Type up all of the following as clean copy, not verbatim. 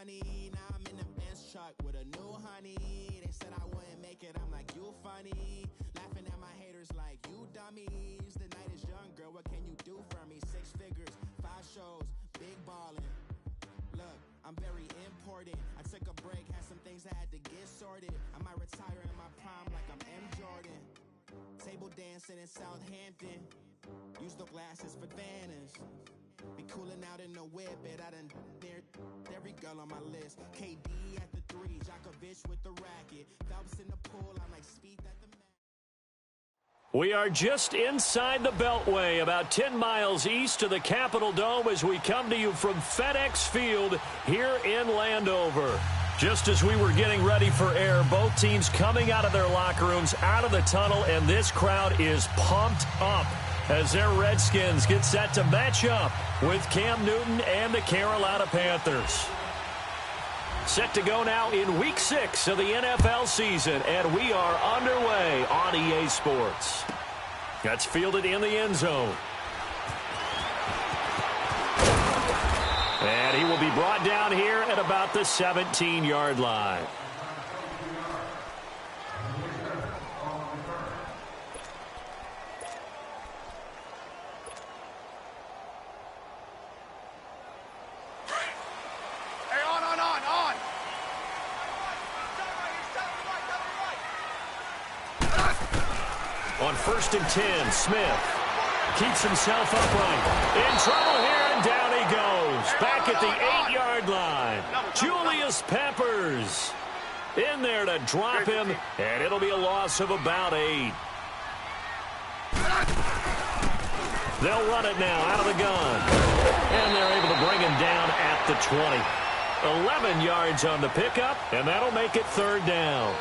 funny. Now I'm in the Benz truck with a new honey. They said I wouldn't make it, I'm like, you funny. Laughing at my haters like, you dummies. The night is young, girl, what can you do for me? 6 figures, 5 shows, big ballin'. Look, I'm very important. I took a break, had some things I had to get sorted. I might retire in my prime like I'm M. Jordan. Table dancing in Southampton. Use the glasses for Vanish. Be cooling out in the whip, but I done dared every girl on my list. KD at the 3, Djokovic with the racket. Phelps in the pool, I'm like Speed at the mat. We are just inside the Beltway, about 10 miles east of the Capitol Dome as we come to you from FedEx Field here in Landover. Just as we were getting ready for air, both teams coming out of their locker rooms, out of the tunnel, and this crowd is pumped up as their Redskins get set to match up with Cam Newton and the Carolina Panthers. Set to go now in Week 6 of the NFL season, and we are underway on EA Sports. That's fielded in the end zone. And he will be brought down here at about the 17-yard line. On 1st and 10, Smith keeps himself upright. In trouble here, and down he goes. Back at the 8-yard line. Julius Peppers in there to drop him, and it'll be a loss of about 8. They'll run it now out of the gun. And they're able to bring him down at the 20. 11 yards on the pickup, and that'll make it 3rd down.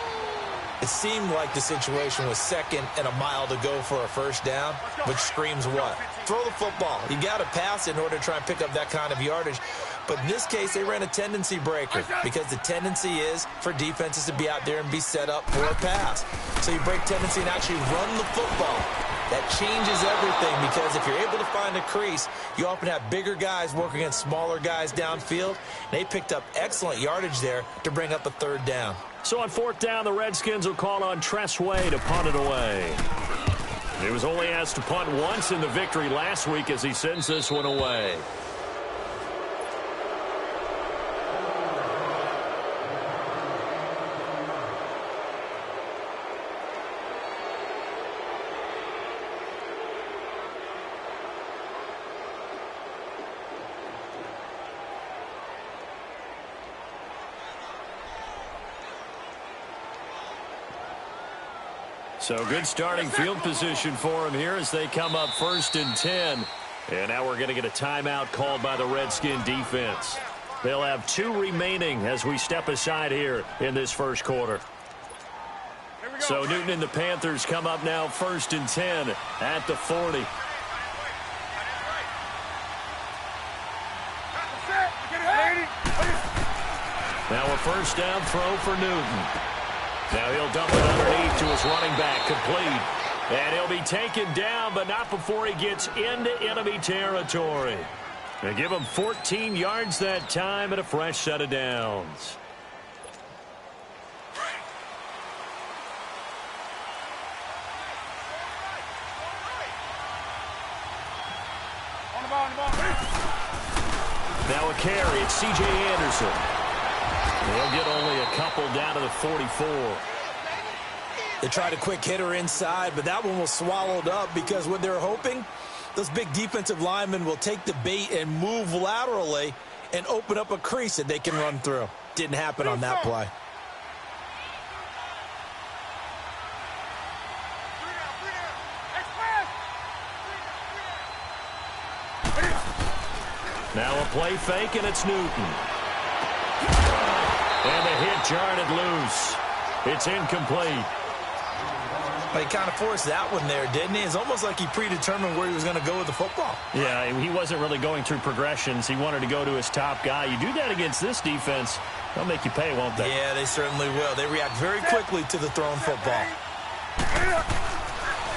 It seemed like the situation was 2nd and a mile to go for a 1st down, which screams what? Throw the football. You got to pass in order to try and pick up that kind of yardage. But in this case, they ran a tendency breaker because the tendency is for defenses to be out there and be set up for a pass. So you break tendency and actually run the football. That changes everything because if you're able to find a crease, you often have bigger guys working against smaller guys downfield. They picked up excellent yardage there to bring up a 3rd down. So on 4th down, the Redskins will call on Tress Way to punt it away. He was only asked to punt once in the victory last week as he sends this one away. So good starting field position for him here as they come up 1st and 10. And now we're going to get a timeout called by the Redskin defense. They'll have 2 remaining as we step aside here in this 1st quarter. So Newton and the Panthers come up now 1st and 10 at the 40. Now a 1st down throw for Newton. Now he'll dump it underneath to his running back, complete. And he'll be taken down, but not before he gets into enemy territory. They give him 14 yards that time and a fresh set of downs. Now a carry, it's C.J. Anderson. They'll get only a couple down to the 44. They tried a quick hitter inside, but that one was swallowed up because what they're hoping, those big defensive linemen will take the bait and move laterally and open up a crease that they can run through. Didn't happen on that play. Now a play fake, and it's Newton. And the hit jarred it loose. It's incomplete. But he kind of forced that one there, didn't he? It's almost like he predetermined where he was going to go with the football. Yeah, he wasn't really going through progressions. He wanted to go to his top guy. You do that against this defense, they'll make you pay, won't they? Yeah, they certainly will. They react very quickly to the thrown football.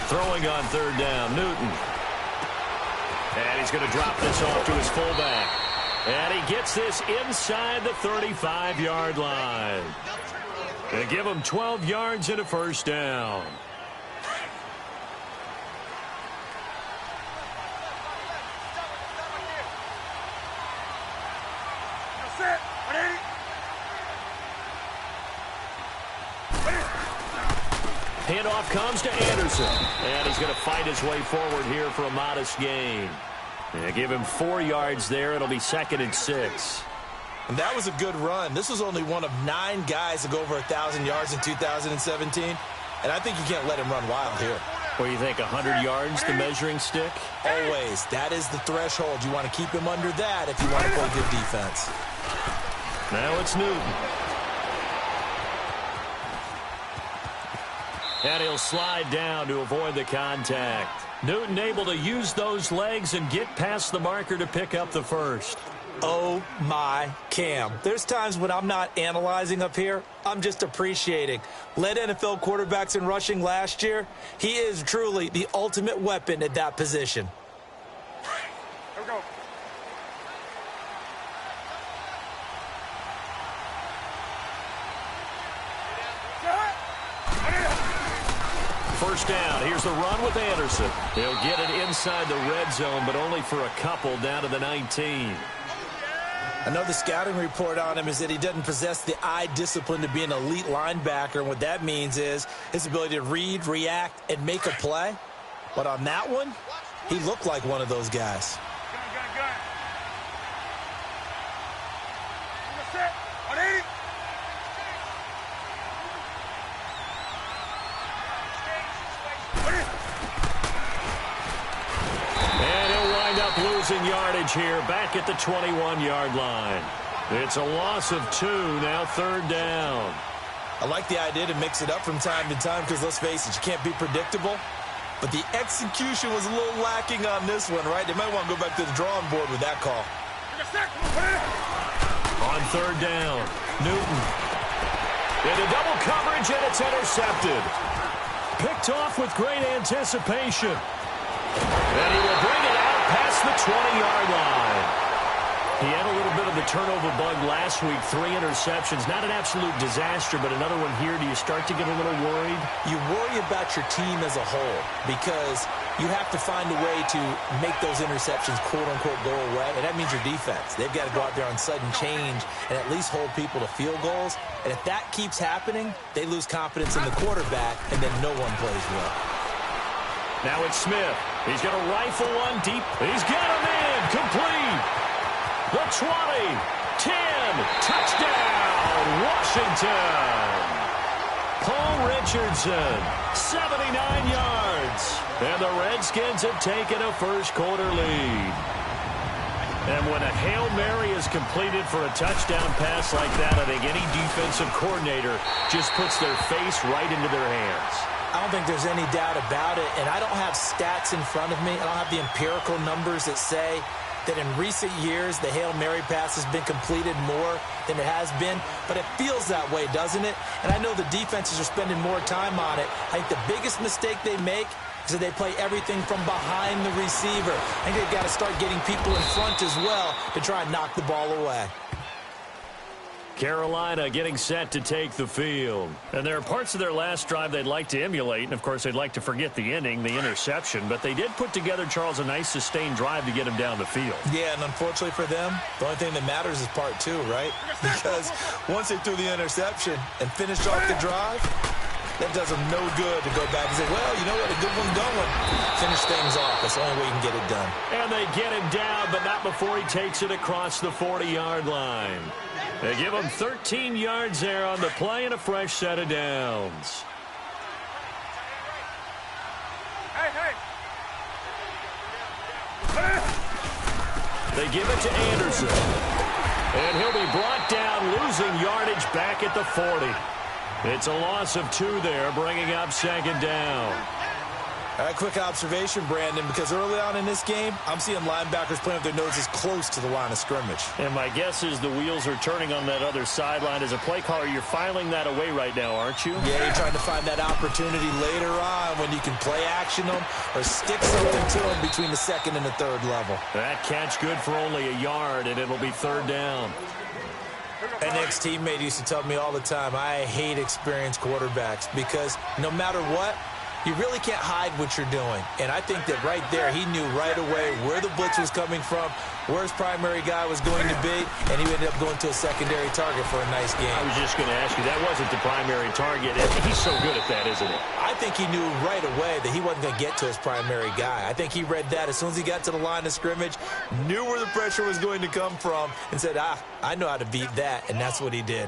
Throwing on 3rd down, Newton. And he's going to drop this off to his fullback. And he gets this inside the 35-yard line. They give him 12 yards and a first down. Handoff comes to Anderson. And he's going to fight his way forward here for a modest gain. They give him 4 yards there. It'll be 2nd and 6. And that was a good run. This was only one of 9 guys to go over 1,000 yards in 2017. And I think you can't let him run wild here. What do you think, 100 yards, the measuring stick? Always. That is the threshold. You want to keep him under that if you want to play good defense. Now it's Newton. And he'll slide down to avoid the contact. Newton able to use those legs and get past the marker to pick up the first. Oh, my Cam. There's times when I'm not analyzing up here. I'm just appreciating. Led NFL quarterbacks in rushing last year. He is truly the ultimate weapon at that position. Here we go. First down. Here's the run with Anderson. He'll get it inside the red zone, but only for a couple down to the 19. I know the scouting report on him is that he doesn't possess the eye discipline to be an elite linebacker, and what that means is his ability to read, react, and make a play. But on that one, he looked like one of those guys. Losing yardage here, back at the 21-yard line. It's a loss of 2, now 3rd down. I like the idea to mix it up from time to time because, let's face it, you can't be predictable. But the execution was a little lacking on this one, right? They might want to go back to the drawing board with that call. On 3rd down, Newton. Into double coverage, and it's intercepted. Picked off with great anticipation. And he will bring it out past the 20-yard line. He had a little bit of the turnover bug last week, 3 interceptions. Not an absolute disaster, but another one here. Do you start to get a little worried? You worry about your team as a whole because you have to find a way to make those interceptions, quote-unquote, go away, and that means your defense. They've got to go out there on sudden change and at least hold people to field goals. And if that keeps happening, they lose confidence in the quarterback, and then no one plays well. Now it's Smith. He's going to rifle one deep. He's got him in. Complete. The 20. 10. Touchdown, Washington. Paul Richardson, 79 yards. And the Redskins have taken a first-quarter lead. And when a Hail Mary is completed for a touchdown pass like that, I think any defensive coordinator just puts their face right into their hands. I don't think there's any doubt about it, and I don't have stats in front of me. I don't have the empirical numbers that say that in recent years the Hail Mary pass has been completed more than it has been, but it feels that way, doesn't it? And I know the defenses are spending more time on it. I think the biggest mistake they make is that they play everything from behind the receiver. I think they've got to start getting people in front as well to try and knock the ball away. Carolina getting set to take the field. And there are parts of their last drive they'd like to emulate, and of course they'd like to forget the ending, the interception, but they did put together, Charles, a nice sustained drive to get him down the field. Yeah, and unfortunately for them, the only thing that matters is part 2, right? Because once they threw the interception and finished off the drive, that does them no good to go back and say, well, you know what, a good one going. Finish things off. That's the only way you can get it done. And they get him down, but not before he takes it across the 40-yard line. They give him 13 yards there on the play and a fresh set of downs. They give it to Anderson. And he'll be brought down, losing yardage back at the 40. It's a loss of 2 there, bringing up 2nd down. All right, quick observation, Brandon, because early on in this game, I'm seeing linebackers playing with their noses close to the line of scrimmage. And my guess is the wheels are turning on that other sideline. As a play caller, you're filing that away right now, aren't you? Yeah, you're trying to find that opportunity later on when you can play action them or stick something to them between the second and the third level. That catch good for only a yard, and it'll be third down. An ex-teammate used to tell me all the time, I hate experienced quarterbacks because no matter what, you really can't hide what you're doing. And I think that right there, he knew right away where the blitz was coming from, where his primary guy was going to be, and he ended up going to a secondary target for a nice game. I was just going to ask you, that wasn't the primary target. He's so good at that, isn't he? I think he knew right away that he wasn't going to get to his primary guy. I think he read that as soon as he got to the line of scrimmage, knew where the pressure was going to come from, and said, I know how to beat that, and that's what he did.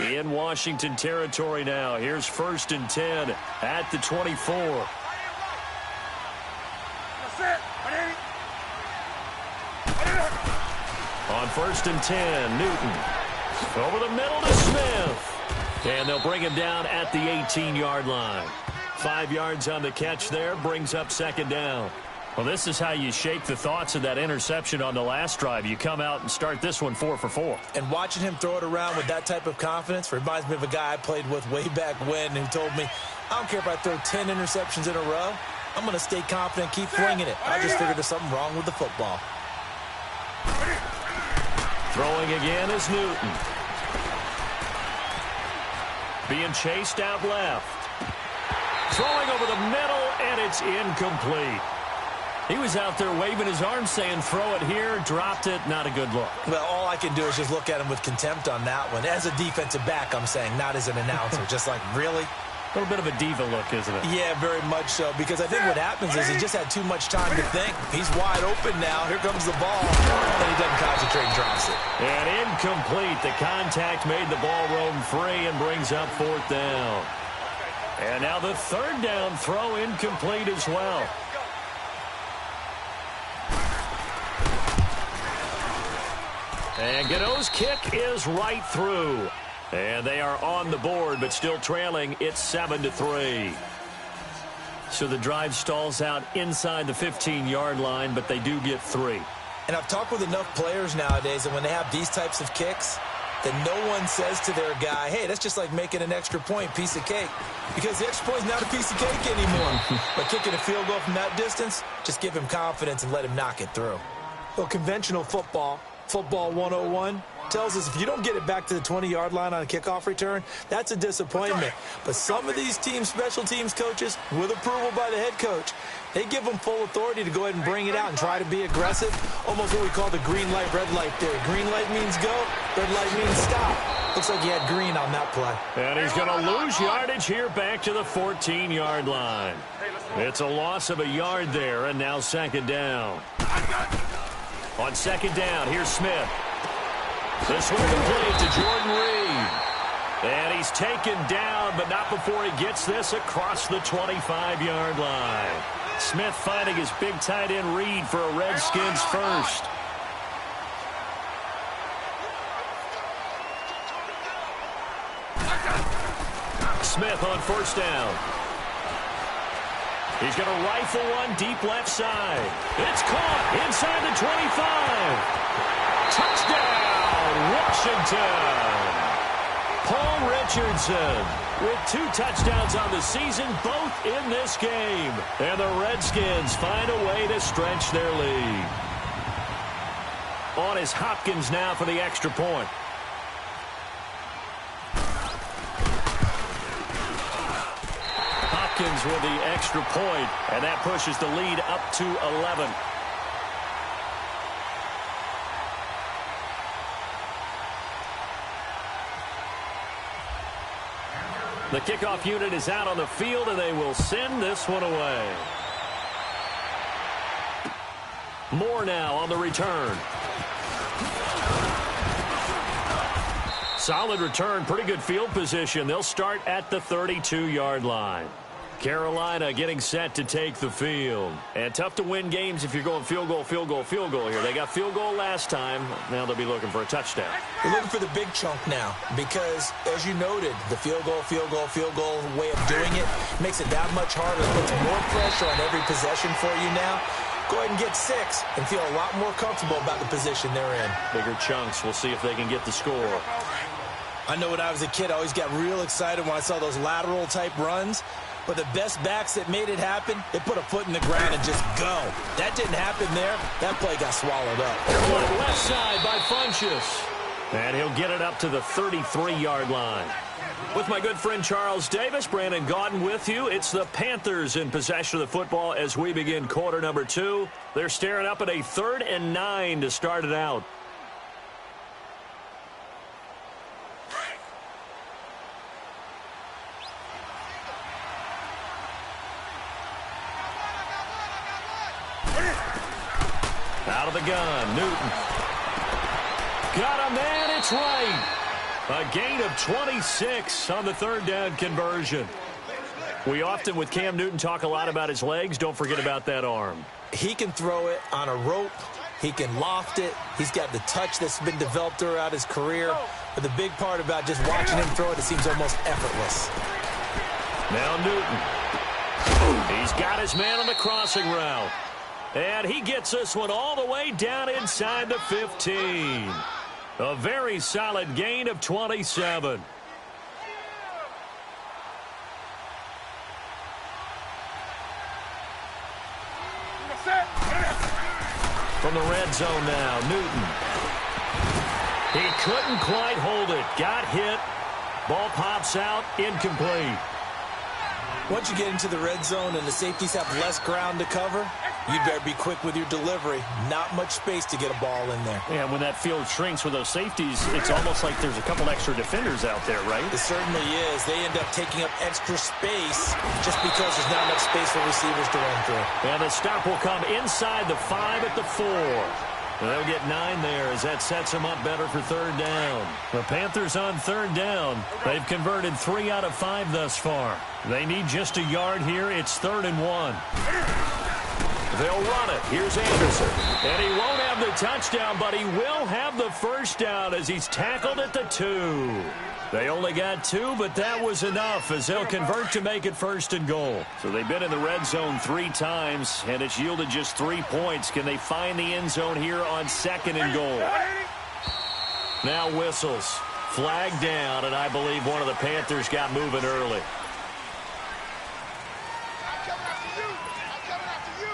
In Washington territory now. Here's 1st and 10 at the 24. On 1st and 10, Newton. Over the middle to Smith. And they'll bring him down at the 18-yard line. 5 yards on the catch there, brings up 2nd down. Well, this is how you shake the thoughts of that interception on the last drive. You come out and start this one 4 for 4. And watching him throw it around with that type of confidence reminds me of a guy I played with way back when who told me, I don't care if I throw 10 interceptions in a row. I'm going to stay confident, keep flinging it. I just figured there's something wrong with the football. Throwing again is Newton. Being chased out left. Throwing over the middle, and it's incomplete. He was out there waving his arms saying, throw it here, dropped it, not a good look. Well, all I can do is just look at him with contempt on that one. As a defensive back, I'm saying, not as an announcer. Just like, really? A little bit of a diva look, isn't it? Yeah, very much so, because I think what happens is he just had too much time to think. He's wide open now. Here comes the ball, and he doesn't concentrate and drops it. And incomplete. The contact made the ball roam free and brings up 4th down. And now the 3rd down throw incomplete as well. And Gano's kick is right through. And they are on the board, but still trailing. It's 7-3. So the drive stalls out inside the 15-yard line, but they do get 3. And I've talked with enough players nowadays, and when they have these types of kicks, that no one says to their guy, hey, that's just like making an extra point, piece of cake. Because the extra point is not a piece of cake anymore. But kicking a field goal from that distance, just give him confidence and let him knock it through. Well, conventional football 101, tells us if you don't get it back to the 20-yard line on a kickoff return, that's a disappointment. But some of these teams, special teams coaches, with approval by the head coach, they give them full authority to go ahead and bring it out and try to be aggressive. Almost what we call the green light, red light theory. Green light means go, red light means stop. Looks like he had green on that play. And he's going to lose yardage here back to the 14-yard line. It's a loss of a yard there, and now 2nd down. On 2nd down, here's Smith. This one complete to Jordan Reed. And he's taken down, but not before he gets this across the 25-yard line. Smith finding his big tight end Reed for a Redskins first. Smith on 1st down. He's going to rifle one deep left side. It's caught inside the 25. Touchdown, Washington. Paul Richardson with 2 touchdowns on the season, both in this game. And the Redskins find a way to stretch their lead. On is Hopkins now for the extra point. Hopkins with the extra point, and that pushes the lead up to 11. The kickoff unit is out on the field, and they will send this one away. Moore now on the return. Solid return, pretty good field position. They'll start at the 32-yard line. Carolina getting set to take the field. And tough to win games if you're going field goal, field goal, field goal here. They got field goal last time. Now they'll be looking for a touchdown. They're looking for the big chunk now because, as you noted, the field goal way of doing it makes it that much harder. It puts more pressure on every possession for you now. Go ahead and get 6 and feel a lot more comfortable about the position they're in. Bigger chunks. We'll see if they can get the score. I know when I was a kid, I always got real excited when I saw those lateral-type runs. But the best backs that made it happen, they put a foot in the ground and just go. That didn't happen there. That play got swallowed up. Left side by Funchess. And he'll get it up to the 33-yard line. With my good friend Charles Davis, Brandon Gaudin with you. It's the Panthers in possession of the football as we begin quarter number 2. They're staring up at a 3rd and 9 to start it out. Out of the gun, Newton. Got him, man, it's right. A gain of 26 on the 3rd down conversion. We often, with Cam Newton, talk a lot about his legs. Don't forget about that arm. He can throw it on a rope. He can loft it. He's got the touch that's been developed throughout his career. But the big part about just watching him throw it seems almost effortless. Now Newton. He's got his man on the crossing route. And he gets this one all the way down inside the 15. A very solid gain of 27. From the red zone now, Newton. He couldn't quite hold it. Got hit. Ball pops out, incomplete. Once you get into the red zone and the safeties have less ground to cover, you better be quick with your delivery. Not much space to get a ball in there. Yeah, when that field shrinks with those safeties, it's almost like there's a couple extra defenders out there, right? It certainly is. They end up taking up extra space just because there's not enough space for receivers to run through. And the stop will come inside the 5 at the 4. And they'll get 9 there as that sets them up better for 3rd down. The Panthers on 3rd down. They've converted 3 out of 5 thus far. They need just a yard here. It's 3rd and 1. They'll run it. Here's Anderson. And he won't have the touchdown, but he will have the first down as he's tackled at the 2. They only got 2, but that was enough as they'll convert to make it 1st and goal. So they've been in the red zone 3 times, and it's yielded just 3 points. Can they find the end zone here on 2nd and goal? Now whistles. Flag down, and I believe one of the Panthers got moving early.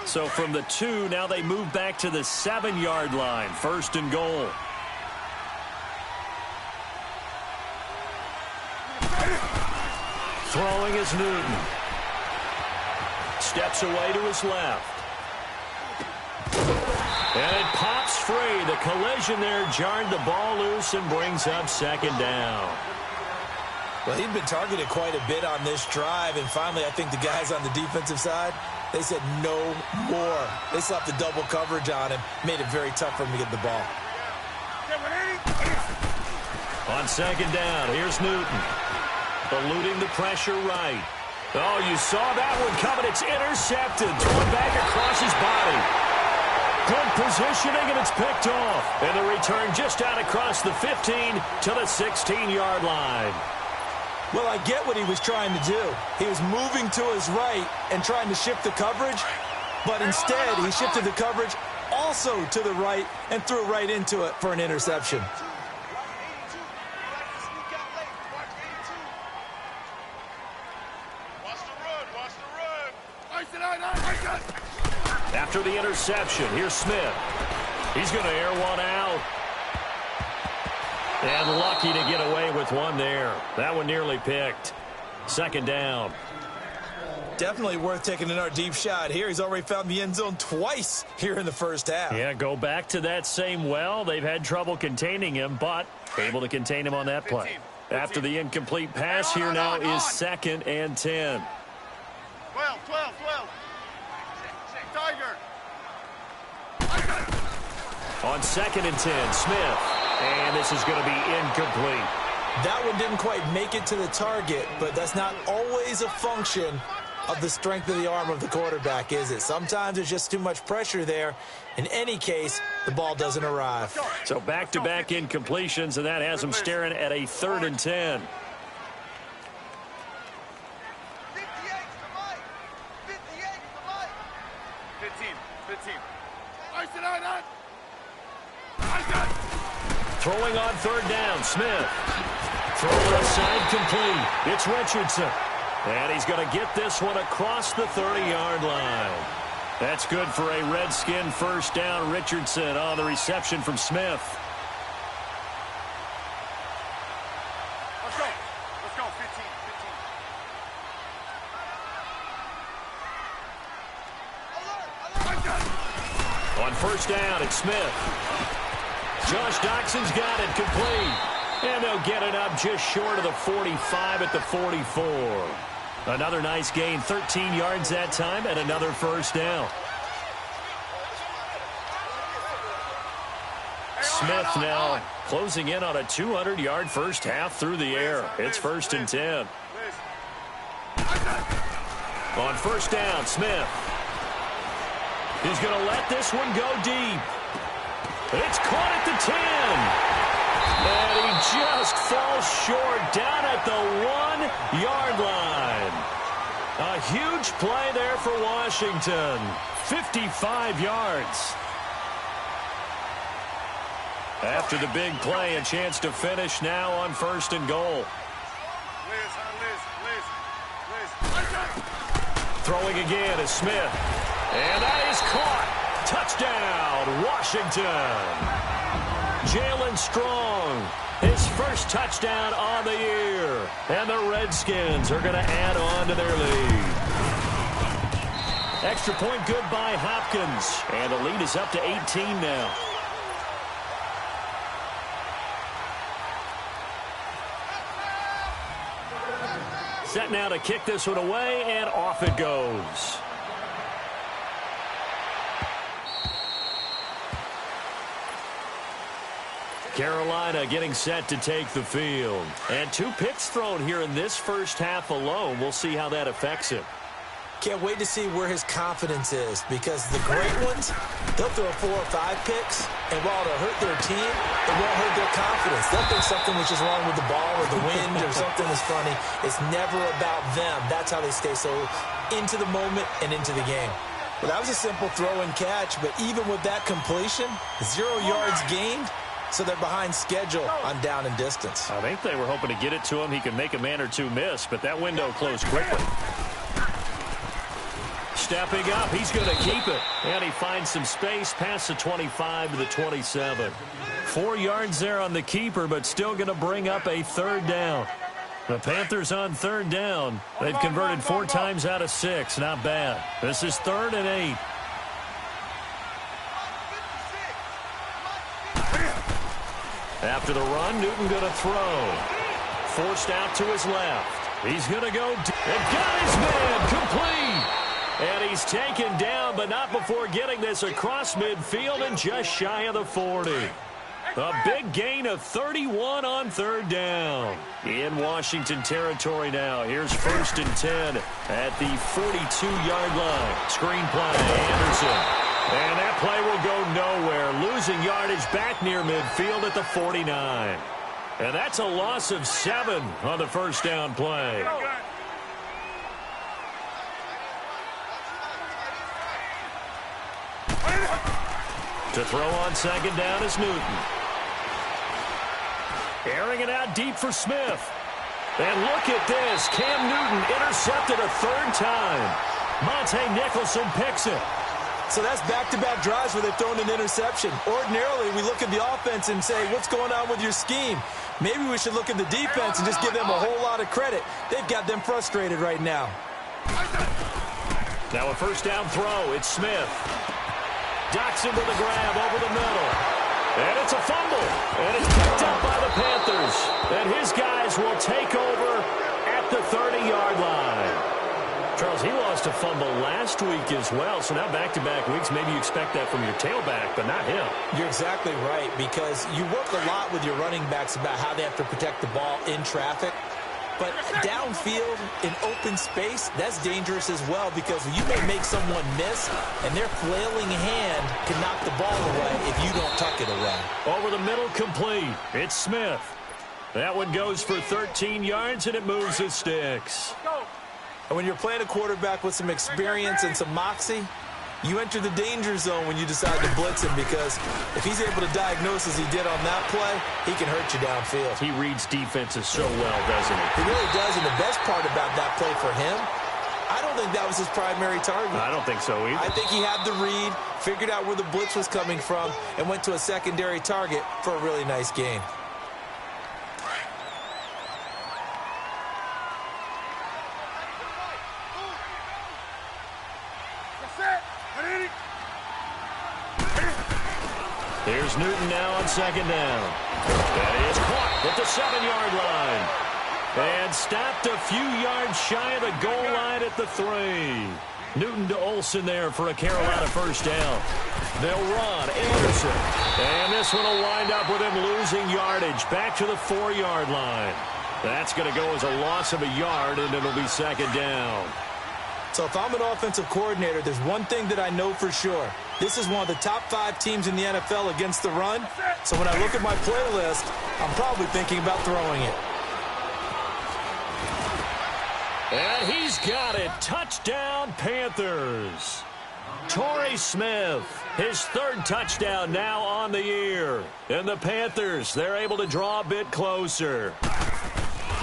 So from the 2, now they move back to the 7-yard line. 1st and goal. Throwing is Newton. Steps away to his left. And it pops free. The collision there jarred the ball loose and brings up 2nd down. Well, he'd been targeted quite a bit on this drive, and finally I think the guys on the defensive side, they said no more. They slapped the double coverage on him, made it very tough for him to get the ball. On 2nd down, here's Newton. Eluding the pressure right. Oh, you saw that one coming. It's intercepted. Thrown back across his body. Good positioning, and it's picked off. And the return just out across the 15 to the 16-yard line. Well, I get what he was trying to do. He was moving to his right and trying to shift the coverage, but instead he shifted the coverage also to the right and threw right into it for an interception. After the interception, here's Smith. He's going to air one out. And lucky to get away with one there. That one nearly picked. 2nd down. Definitely worth taking another deep shot here. He's already found the end zone twice here in the first half. Yeah, go back to that same well. They've had trouble containing him, but able to contain him on that play. After the incomplete pass, here now is 2nd and 10. 12. Tiger. On 2nd and 10, Smith. And this is going to be incomplete. That one didn't quite make it to the target, but that's not always a function of the strength of the arm of the quarterback, is it? Sometimes there's just too much pressure there. In any case, the ball doesn't arrive. So back-to-back incompletions, and that has them staring at a 3rd and 10. 15. Throwing on 3rd down, Smith. Throw aside, complete. It's Richardson. And he's going to get this one across the 30-yard line. That's good for a Redskin first down. Richardson on the reception from Smith. Let's go. 15. On first down, it's Smith. Josh Doxson's got it, complete. And they'll get it up just short of the 45 at the 44. Another nice gain, 13 yards that time, and another first down. Smith now closing in on a 200-yard first half through the air. It's 1st and 10. On first down, Smith. He's going to let this one go deep. It's caught at the 10. And he just falls short down at the 1-yard line. A huge play there for Washington. 55 yards. After the big play, a chance to finish now on 1st and goal. Throwing again is Smith. And that is caught. Touchdown, Washington. Jalen Strong, his first touchdown on the year. And the Redskins are going to add on to their lead. Extra point good by Hopkins. And the lead is up to 18 now. Set now to kick this one away, and off it goes. Carolina getting set to take the field. And 2 picks thrown here in this first half alone. We'll see how that affects him. Can't wait to see where his confidence is, because the great ones, they'll throw 4 or 5 picks, and while it'll hurt their team, it won't hurt their confidence. They'll think something was just wrong with the ball or the wind or something is funny. It's never about them. That's how they stay so into the moment and into the game. Well, that was a simple throw and catch, but even with that completion, 0 yards gained, so they're behind schedule on down and distance. I think they were hoping to get it to him. He could make a man or two miss, but that window closed quickly. Stepping up, he's going to keep it. And he finds some space past the 25 to the 27. 4 yards there on the keeper, but still going to bring up a 3rd down. The Panthers on 3rd down. They've converted 4 times out of 6. Not bad. This is 3rd and 8. After the run, Newton going to throw. Forced out to his left. He's going to go. And got his man complete. And he's taken down, but not before getting this across midfield and just shy of the 40. A big gain of 31 on 3rd down. In Washington territory now. Here's 1st and 10 at the 42-yard line. Screen play, Anderson. And that play will go nowhere. Losing yardage back near midfield at the 49. And that's a loss of 7 on the first down play. To throw on 2nd down is Newton. Airing it out deep for Smith. And look at this. Cam Newton intercepted a 3rd time. Monte Nicholson picks it. So that's back-to-back drives where they've thrown an interception. Ordinarily, we look at the offense and say, what's going on with your scheme? Maybe we should look at the defense and just give them a whole lot of credit. They've got them frustrated right now. Now a first down throw. It's Smith. Doxson with a grab over the middle. And it's a fumble. And it's picked up by the Panthers. And his guys will take over at the 30-yard line. Charles, he lost a fumble last week as well, so now back-to-back weeks, maybe you expect that from your tailback, but not him. You're exactly right, because you work a lot with your running backs about how they have to protect the ball in traffic. But downfield in open space, that's dangerous as well because you may make someone miss, and their flailing hand can knock the ball away if you don't tuck it away. Over the middle, complete. It's Smith. That one goes for 13 yards, and it moves the sticks. And when you're playing a quarterback with some experience and some moxie, you enter the danger zone when you decide to blitz him because if he's able to diagnose as he did on that play, he can hurt you downfield. He reads defenses so well, doesn't he? He really does, and the best part about that play for him, I don't think that was his primary target. I don't think so either. I think he had the read, figured out where the blitz was coming from, and went to a secondary target for a really nice gain. Here's Newton now on second down. That is caught at the 7-yard line. And stopped a few yards shy of the goal line at the 3. Newton to Olsen there for a Carolina first down. They'll run. Anderson. And this one will wind up with him losing yardage back to the 4-yard line. That's going to go as a loss of a yard, and it'll be second down. So if I'm an offensive coordinator, there's one thing that I know for sure. This is one of the top 5 teams in the NFL against the run. So when I look at my playlist, I'm probably thinking about throwing it. And he's got it. Touchdown, Panthers. Torrey Smith, his 3rd touchdown now on the year. And the Panthers, they're able to draw a bit closer.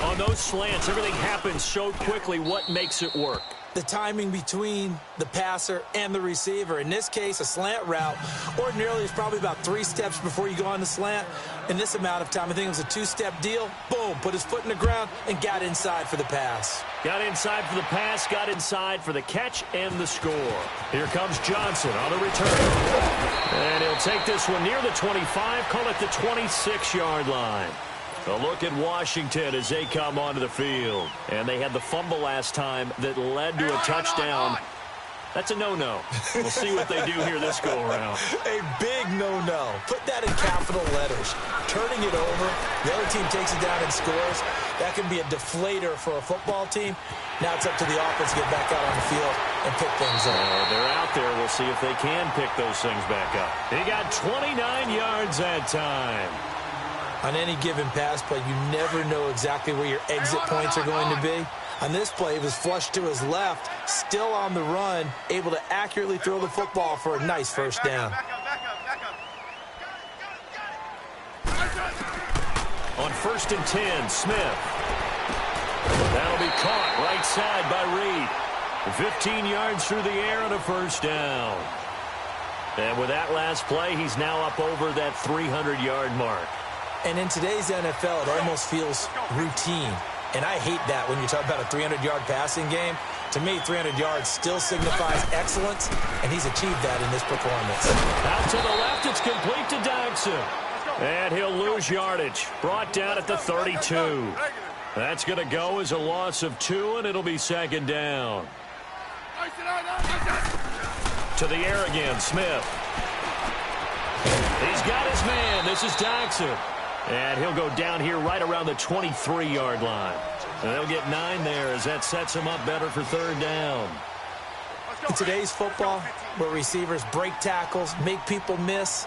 On those slants, everything happens so quickly. What makes it work? The timing between the passer and the receiver. In this case, a slant route ordinarily is probably about 3 steps before you go on the slant. In this amount of time, I think it was a 2-step deal. Boom, put his foot in the ground and got inside for the pass. Got inside for the pass, got inside for the catch and the score. Here comes Johnson on the return. And he'll take this one near the 25, call it the 26-yard line. A look at Washington as they come onto the field. And they had the fumble last time that led to a touchdown. That's a no-no. We'll see what they do here this go-around. A big no-no. Put that in capital letters. Turning it over, the other team takes it down and scores. That can be a deflator for a football team. Now it's up to the offense to get back out on the field and pick things up. They're out there. We'll see if they can pick those things back up. He got 29 yards that time. On any given pass play, you never know exactly where your exit points are going to be. On this play, he was flushed to his left, still on the run, able to accurately throw the football for a nice first down. On 1st and 10, Smith. That'll be caught right side by Reed. 15 yards through the air and a first down. And with that last play, he's now up over that 300-yard mark. And in today's NFL, it almost feels routine. And I hate that when you talk about a 300-yard passing game. To me, 300 yards still signifies excellence, and he's achieved that in this performance. Out to the left, it's complete to Dodson. And he'll lose yardage. Brought down at the 32. That's going to go as a loss of 2, and it'll be second down. To the air again, Smith. He's got his man. This is Dodson. And he'll go down here right around the 23-yard line. And they'll get 9 there as that sets him up better for third down. In today's football, where receivers break tackles, make people miss,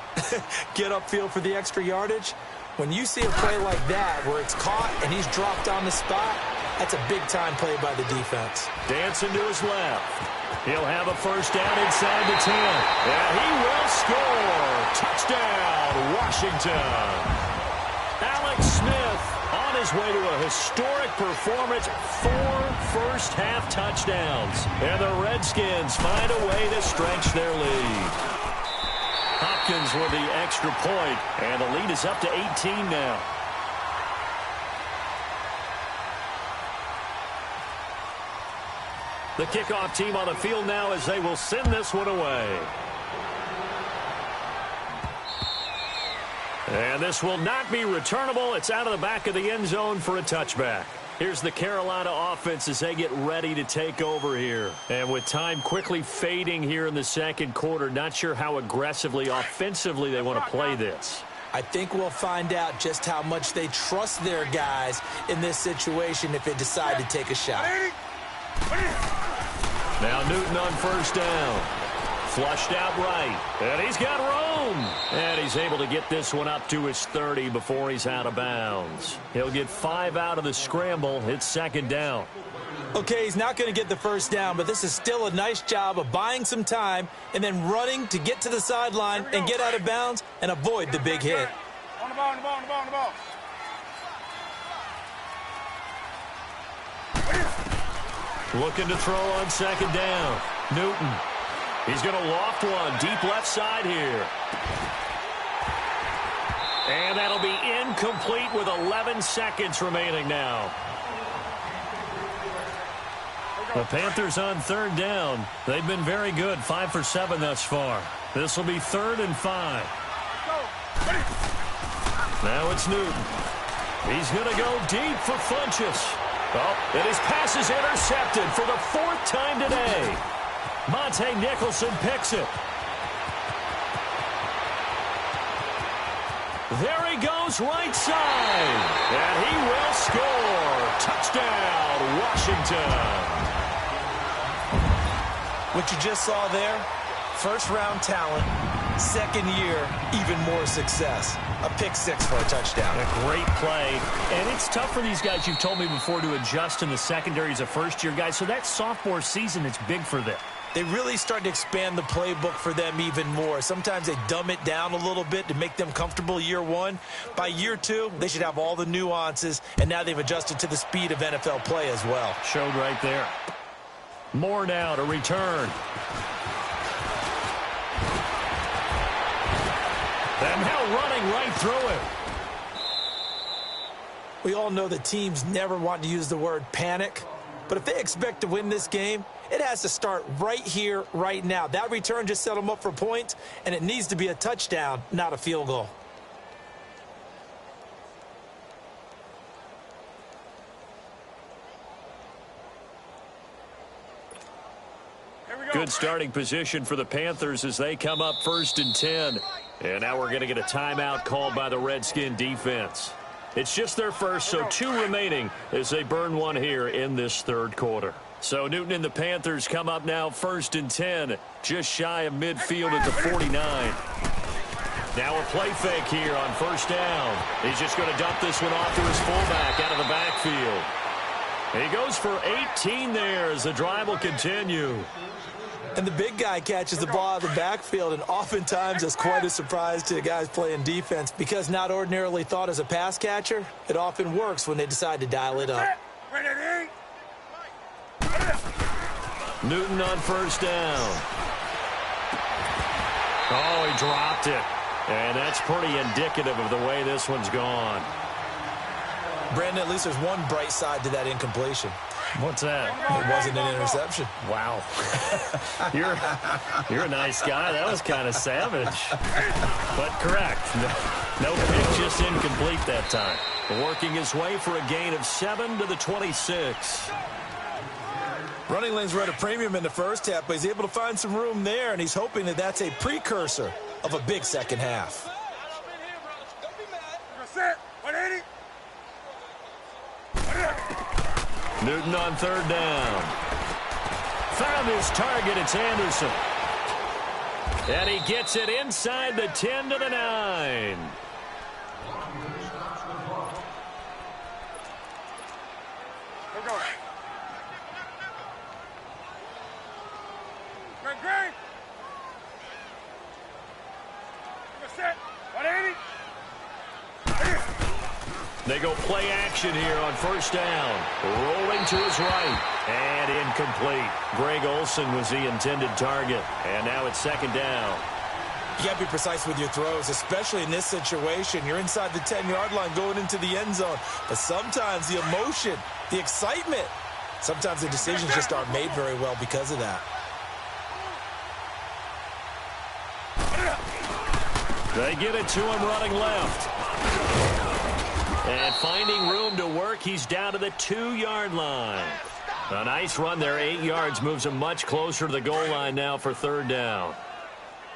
get upfield for the extra yardage, when you see a play like that where it's caught and he's dropped on the spot, that's a big-time play by the defense. Dancing to his left. He'll have a first down inside the 10. And he will score. Touchdown, Washington. Alex Smith on his way to a historic performance, 4 first-half touchdowns. And the Redskins find a way to stretch their lead. Hopkins with the extra point, and the lead is up to 18 now. The kickoff team on the field now as they will send this one away. And this will not be returnable. It's out of the back of the end zone for a touchback. Here's the Carolina offense as they get ready to take over here. And with time quickly fading here in the second quarter, not sure how aggressively, offensively they want to play this. I think we'll find out just how much they trust their guys in this situation if they decide to take a shot. Now Newton on first down. Flushed out right. And he's got room. And he's able to get this one up to his 30 before he's out of bounds. He'll get 5 out of the scramble. It's second down. Okay, he's not going to get the first down, but this is still a nice job of buying some time and then running to get to the sideline and get out of bounds and avoid the big hit. On the ball, on the ball, on the ball, on the ball. Looking to throw on second down. Newton. He's going to loft one deep left side here. And that'll be incomplete with 11 seconds remaining now. The Panthers on third down. They've been very good, 5 for 7 thus far. This will be 3rd and 5. Now it's Newton. He's going to go deep for Funchess. Oh, and his pass is intercepted for the 4th time today. Monte Nicholson picks it. There he goes right side. And he will score. Touchdown, Washington. What you just saw there, first-round talent, second year, even more success. A pick 6 for a touchdown. A great play. And it's tough for these guys, you've told me before, to adjust in the secondary as a first-year guy. So that sophomore season, it's big for them. They really start to expand the playbook for them even more. Sometimes they dumb it down a little bit to make them comfortable year 1. By year 2, they should have all the nuances, and now they've adjusted to the speed of NFL play as well. Showed right there. More now to return. And now running right through it. We all know that teams never want to use the word panic, but if they expect to win this game, it has to start right here, right now. That return just set them up for points, and it needs to be a touchdown, not a field goal. Good starting position for the Panthers as they come up 1st and 10. And now we're going to get a timeout called by the Redskin defense. It's just their first, so 2 remaining as they burn one here in this 3rd quarter. So Newton and the Panthers come up now 1st and 10, just shy of midfield at the 49. Now a play fake here on 1st down. He's just going to dump this one off to his fullback out of the backfield. He goes for 18 there as the drive will continue. And the big guy catches the ball out of the backfield, and oftentimes it's quite a surprise to the guys playing defense because not ordinarily thought as a pass catcher, it often works when they decide to dial it up. Newton on 1st down. Oh, he dropped it. And that's pretty indicative of the way this one's gone. Brandon, at least there's one bright side to that incompletion. What's that? It wasn't an interception. Wow. You're a nice guy. That was kind of savage. But correct. No pick, just incomplete that time. Working his way for a gain of 7 to the 26. Running lanes were at a premium in the first half, but he's able to find some room there, and he's hoping that that's a precursor of a big second half. Newton on 3rd down. Found his target. It's Anderson. And he gets it inside the 10 to the 9. Greg. Set. 180. They go play action here on 1st down. Rolling to his right. And incomplete. Greg Olsen was the intended target. And now it's 2nd down. You got to be precise with your throws, especially in this situation. You're inside the 10-yard line going into the end zone. But sometimes the emotion, the excitement, sometimes the decisions just aren't made very well because of that. They get it to him running left. And finding room to work, he's down to the 2-yard line. A nice run there, 8 yards, moves him much closer to the goal line now for 3rd down.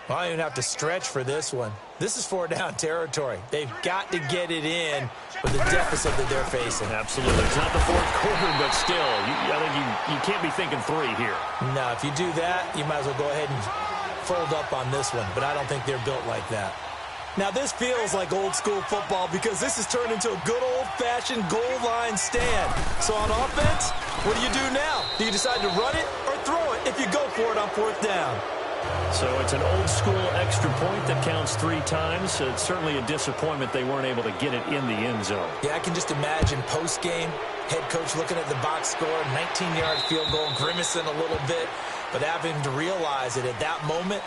Well, I don't even have to stretch for this one. This is 4-down territory. They've got to get it in with the deficit that they're facing. Absolutely. It's not the fourth quarter, but still, I think you can't be thinking 3 here. No, if you do that, you might as well go ahead and fold up on this one, but I don't think they're built like that. Now, this feels like old-school football because this has turned into a good old-fashioned goal line stand. So on offense, what do you do now? Do you decide to run it or throw it if you go for it on 4th down? So it's an old-school extra point that counts 3 times. It's certainly a disappointment they weren't able to get it in the end zone. Yeah, I can just imagine post-game, head coach looking at the box score, 19-yard field goal, grimacing a little bit, but having to realize that at that moment,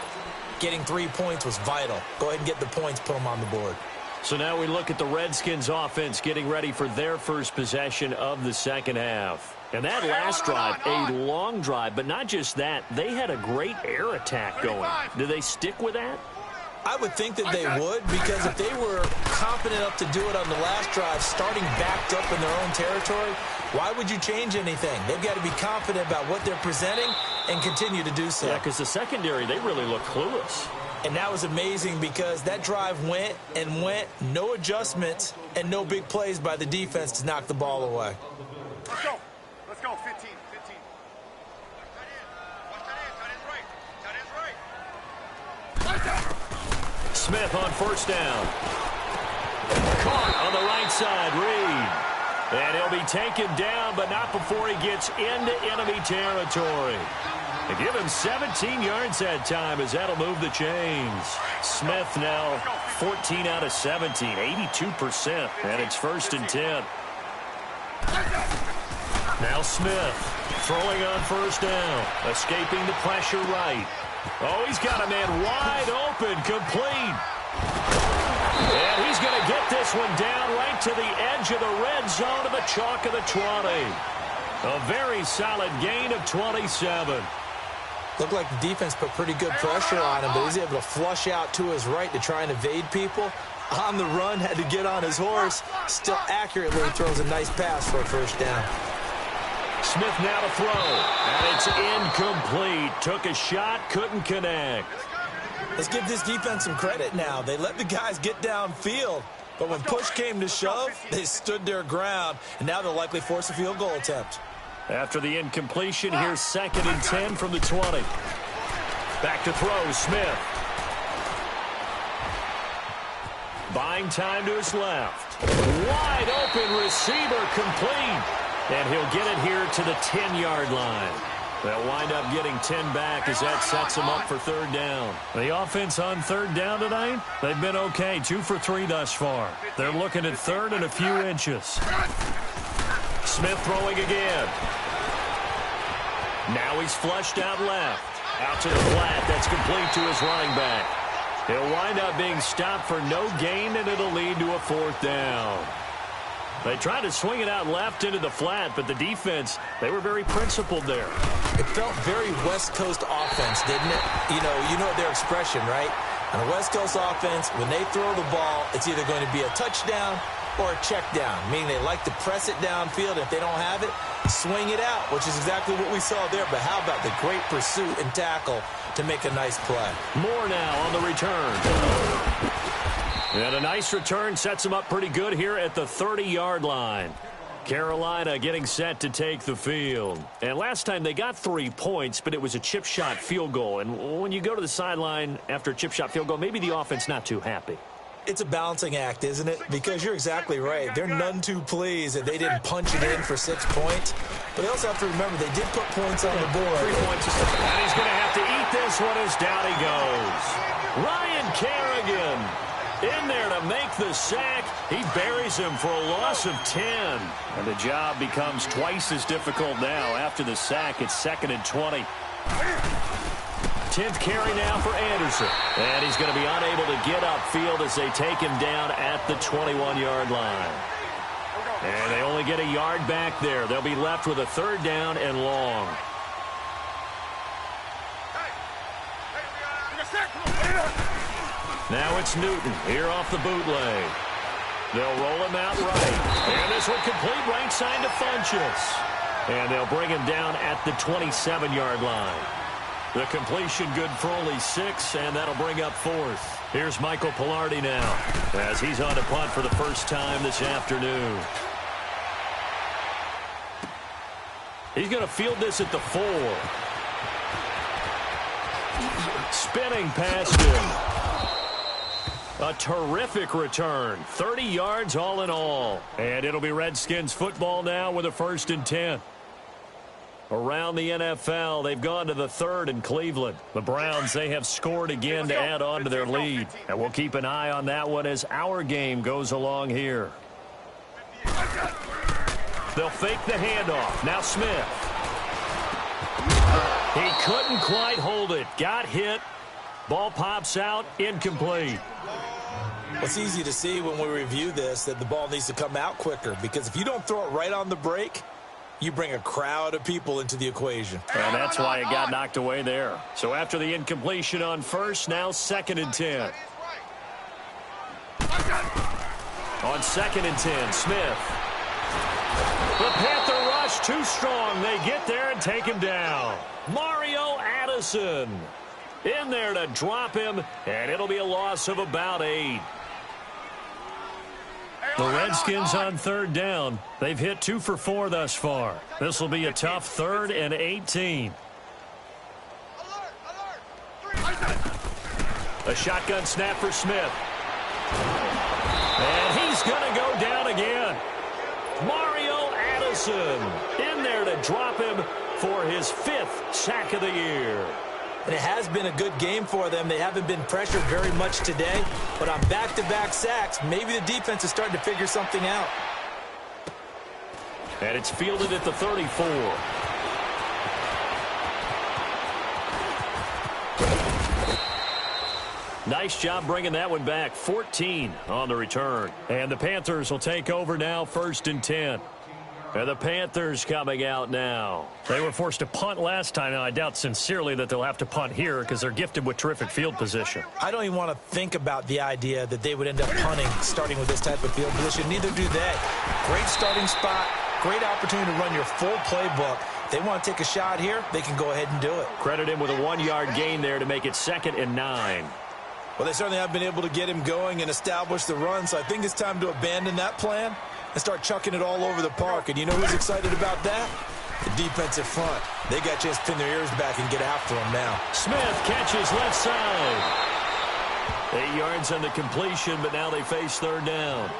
getting 3 points was vital. Go ahead and get the points, put them on the board. So now we look at the Redskins offense getting ready for their first possession of the second half. And that last drive, a long drive, but not just that, they had a great air attack going. Do they stick with that? I would think that they would, because if they were confident enough to do it on the last drive, starting backed up in their own territory, why would you change anything? They've got to be confident about what they're presenting and continue to do so. Yeah, because the secondary, they really look clueless. And that was amazing because that drive went and went, no adjustments, and no big plays by the defense to knock the ball away. Let's go. Let's go. 15. Smith on first down. Caught on the right side, Reed. And he'll be taken down, but not before he gets into enemy territory. They give him 17 yards that time as that'll move the chains. Smith now 14 out of 17, 82%, and it's 1st and 10. Now Smith throwing on first down, escaping the pressure right. Oh, he's got a man wide open, complete. And he's going to get this one down right to the edge of the red zone of the chalk of the 20. A very solid gain of 27. Looked like the defense put pretty good pressure on him, but he's able to flush out to his right to try and evade people. On the run, had to get on his horse. Still accurately throws a nice pass for a first down. Smith now to throw, and it's incomplete. Took a shot, couldn't connect. Let's give this defense some credit now. They let the guys get downfield, but when push came to shove, they stood their ground, and now they'll likely force a field goal attempt. After the incompletion, here's 2nd and 10 from the 20. Back to throw, Smith. Buying time to his left. Wide open receiver, complete. And he'll get it here to the 10-yard line. They'll wind up getting 10 back as that sets them up for 3rd down. The offense on 3rd down tonight, they've been okay, 2 for 3 thus far. They're looking at 3rd and a few inches. Smith throwing again. Now he's flushed out left. Out to the flat, that's complete to his running back. He'll wind up being stopped for no gain, and it'll lead to a 4th down. They tried to swing it out left into the flat, but the defense, they were very principled there. It felt very West Coast offense, didn't it? You know their expression, right? On a West Coast offense, when they throw the ball, it's either going to be a touchdown or a check down, meaning they like to press it downfield. If they don't have it, swing it out, which is exactly what we saw there. But how about the great pursuit and tackle to make a nice play? More now on the return. And a nice return sets them up pretty good here at the 30-yard line. Carolina getting set to take the field. And last time they got 3 points, but it was a chip shot field goal. And when you go to the sideline after a chip shot field goal, maybe the offense not too happy. It's a balancing act, isn't it? Because you're exactly right. They're none too pleased that they didn't punch it in for 6 points. But they also have to remember they did put points on the board. 3 points. And he's going to have to eat this one as down he goes. Ryan Kerrigan in there to make the sack. He buries him for a loss of 10. And the job becomes twice as difficult now. After the sack, it's 2nd and 20. 10th carry now for Anderson. And he's going to be unable to get upfield as they take him down at the 21-yard line. And they only get a yard back there. They'll be left with a 3rd down and long. Now it's Newton here off the bootleg. They'll roll him out right. And this one complete right side to Funchess. And they'll bring him down at the 27-yard line. The completion good for only 6, and that'll bring up 4th. Here's Michael Pilardi now as he's on to punt for the first time this afternoon. He's going to field this at the 4. Spinning past him. A terrific return. 30 yards all in all. And it'll be Redskins football now with a 1st and 10. Around the NFL, they've gone to the 3rd in Cleveland. The Browns, they have scored again to add on to their lead. And we'll keep an eye on that one as our game goes along here. They'll fake the handoff. Now Smith. He couldn't quite hold it. Got hit. Ball pops out. Incomplete. It's easy to see when we review this that the ball needs to come out quicker, because if you don't throw it right on the break, you bring a crowd of people into the equation. And that's why it got knocked away there. So after the incompletion on 1st, now 2nd and 10. On 2nd and 10, Smith. The Panther rush too strong. They get there and take him down. Mario Addison in there to drop him, and it'll be a loss of about 8. The Redskins on 3rd down. They've hit 2 for 4 thus far. This will be a tough 3rd and 18. A shotgun snap for Smith. And he's going to go down again. Mario Addison in there to drop him for his 5th sack of the year. And it has been a good game for them. They haven't been pressured very much today, but on back-to-back sacks, maybe the defense is starting to figure something out. And it's fielded at the 34. Nice job bringing that one back. 14 on the return. And the Panthers will take over now, 1st and 10. And the Panthers coming out now. They were forced to punt last time. Now, I doubt sincerely that they'll have to punt here because they're gifted with terrific field position. I don't even want to think about the idea that they would end up punting starting with this type of field position. Neither do they. Great starting spot. Great opportunity to run your full playbook. They want to take a shot here, they can go ahead and do it. Credit him with a 1-yard gain there to make it 2nd and 9. Well, they certainly have been able to get him going and establish the run, so I think it's time to abandon that plan and start chucking it all over the park. And you know who's excited about that? The defensive front. They got a chance to pin their ears back and get after him now. Smith catches left side. 8 yards on the completion, but now they face 3rd down.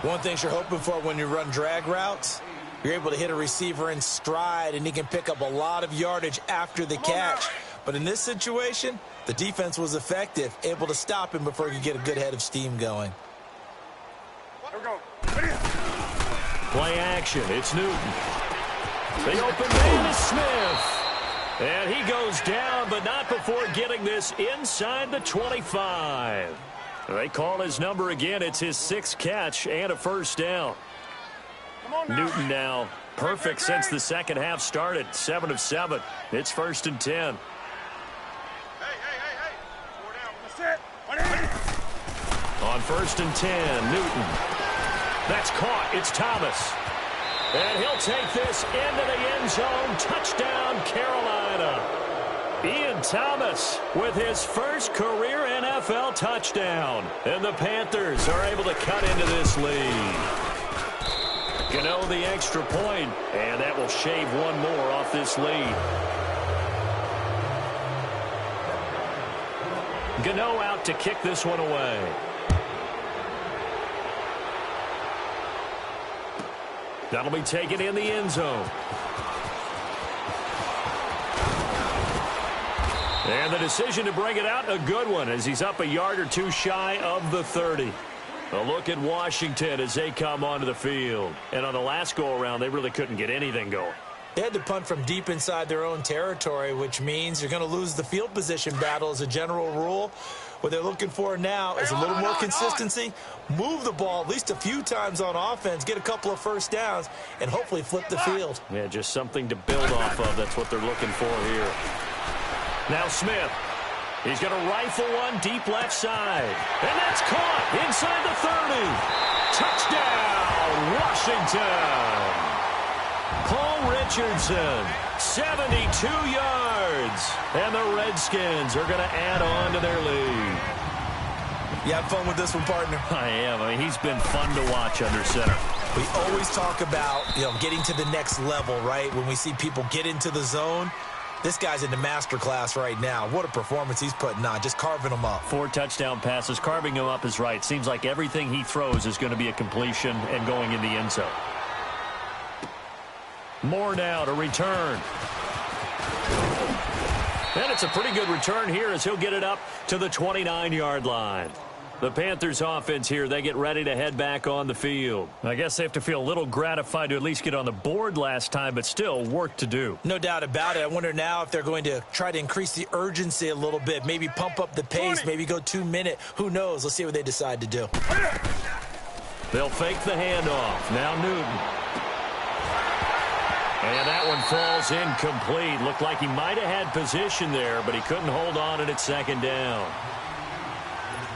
One thing you're hoping for when you run drag routes, you're able to hit a receiver in stride, and he can pick up a lot of yardage after the catch. But in this situation, the defense was effective, able to stop him before he could get a good head of steam going. Here we go. Play action. It's Newton. The open man is Smith. And he goes down, but not before getting this inside the 25. They call his number again. It's his 6th catch and a 1st down. Newton now perfect since the second half started. 7 of 7. It's 1st and 10. On 1st and 10, Newton. That's caught. It's Thomas. And he'll take this into the end zone. Touchdown, Carolina. Ian Thomas with his first career NFL touchdown. And the Panthers are able to cut into this lead. Gano the extra point, and that will shave one more off this lead. Gano out to kick this one away. That'll be taken in the end zone. And the decision to bring it out, a good one, as he's up a yard or two shy of the 30. A look at Washington as they come onto the field. And on the last go-around, they really couldn't get anything going. They had to punt from deep inside their own territory, which means you're going to lose the field position battle as a general rule. What they're looking for now is a little more consistency, move the ball at least a few times on offense, get a couple of 1st downs, and hopefully flip the field. Yeah, just something to build off of. That's what they're looking for here. Now Smith. He's going to rifle one deep left side. And that's caught inside the 30. Touchdown, Washington. Paul Richardson 72 yards. And the Redskins are going to add on to their lead. You have fun with this one, partner? I am. I mean, he's been fun to watch under center. We always talk about, getting to the next level, right? When we see people get into the zone, this guy's in the master class right now. What a performance he's putting on, just carving them up. 4 touchdown passes. Carving him up is right. Seems like everything he throws is going to be a completion and going in the end zone. More now to return. And it's a pretty good return here as he'll get it up to the 29-yard line. The Panthers offense here, they get ready to head back on the field. I guess they have to feel a little gratified to at least get on the board last time, but still work to do. No doubt about it. I wonder now if they're going to try to increase the urgency a little bit, maybe pump up the pace, maybe go 2-minute. Who knows? Let's see what they decide to do. They'll fake the handoff. Now Newton. And that one falls incomplete. Looked like he might have had position there, but he couldn't hold on at second down.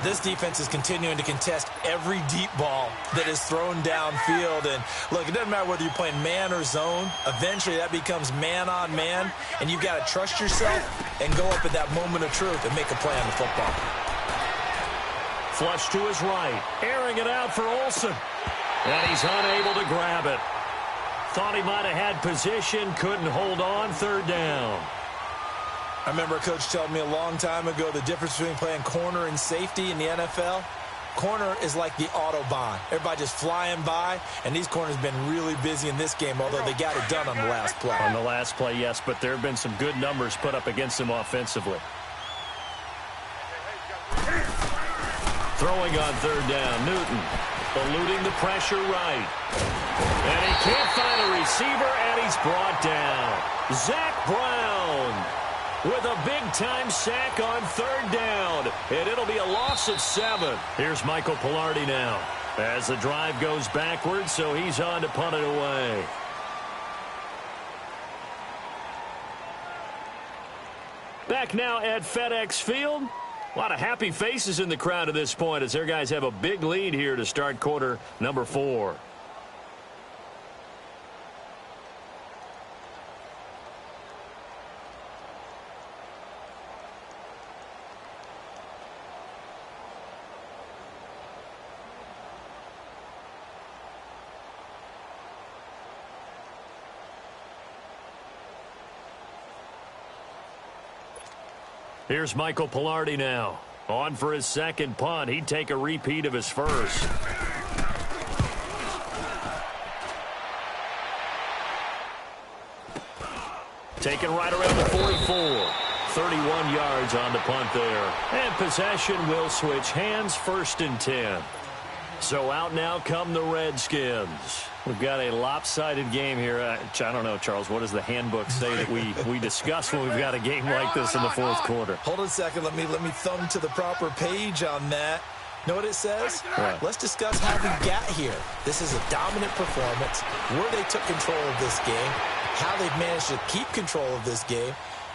This defense is continuing to contest every deep ball that is thrown downfield. And, look, it doesn't matter whether you're playing man or zone. Eventually, that becomes man-on-man, and you've got to trust yourself and go up at that moment of truth and make a play on the football. Flush to his right. Airing it out for Olsen. And he's unable to grab it. Thought he might have had position, couldn't hold on, third down. I remember a coach telling me a long time ago the difference between playing corner and safety in the NFL. Corner is like the Autobahn. Everybody just flying by, and these corners have been really busy in this game, although they got it done on the last play. On the last play, yes, but there have been some good numbers put up against them offensively. Throwing on third down, Newton. Eluding the pressure right. And he can't find a receiver, and he's brought down. Zach Brown with a big-time sack on third down. And it'll be a loss of 7. Here's Michael Pilardi now as the drive goes backwards, so he's on to punt it away. Back now at FedEx Field. A lot of happy faces in the crowd at this point as their guys have a big lead here to start quarter number 4. Here's Michael Pilardi now. On for his second punt. He'd take a repeat of his first. Taken right around the 44. 31 yards on the punt there. And possession will switch hands, 1st and 10. So out now come the Redskins. We've got a lopsided game here. I don't know, Charles, what does the handbook say that we discuss when we've got a game like this in the 4th quarter? Hold on a second. Let me thumb to the proper page on that. Know what it says? What? Let's discuss how we got here. This is a dominant performance, where they took control of this game, how they've managed to keep control of this game,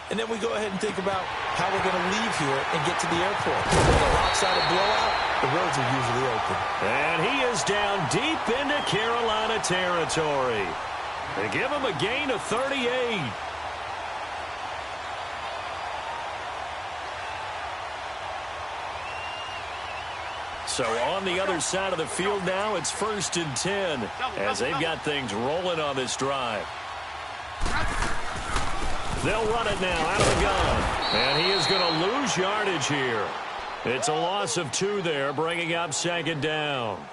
and then we go ahead and think about how we're going to leave here and get to the airport. With a lopsided blowout, the roads are usually open. And he is down deep into Carolina territory. They give him a gain of 38. So on the other side of the field now, it's 1st and 10 as they've got things rolling on this drive. They'll run it now out of the gun. And he is going to lose yardage here. It's a loss of 2 there, bringing up 2nd down.